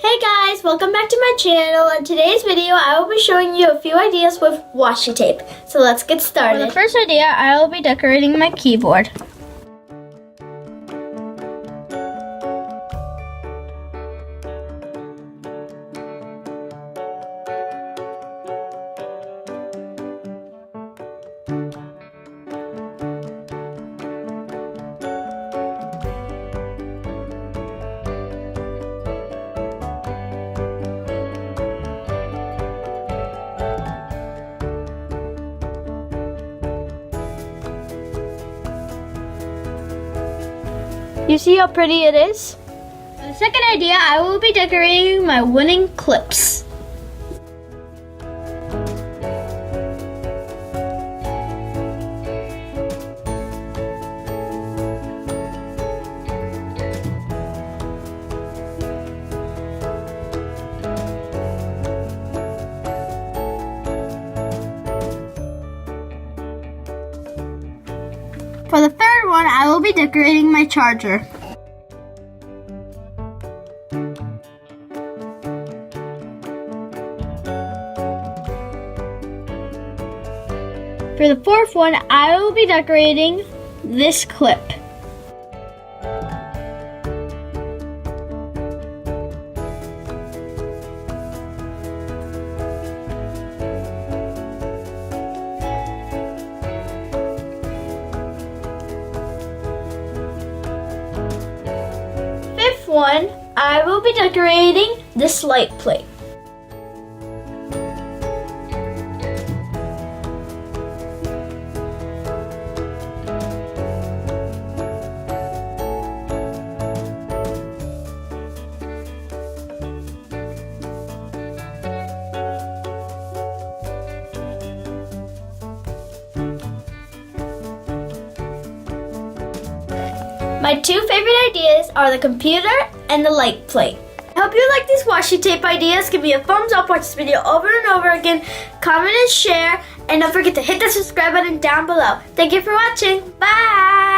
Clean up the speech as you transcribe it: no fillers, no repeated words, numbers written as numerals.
Hey guys, welcome back to my channel. In today's video, I will be showing you a few ideas with washi tape. So let's get started. For the first idea, I will be decorating my keyboard. You see how pretty it is? For the second idea, I will be decorating my wooden clips. For the third one, I will be decorating my charger. For the fourth one, I will be decorating this clip. Fifth one, I will be decorating this light plate. My two favorite ideas are the computer and the light plate. I hope you like these washi tape ideas. Give me a thumbs up, watch this video over and over again, comment and share, and don't forget to hit the subscribe button down below. Thank you for watching. Bye!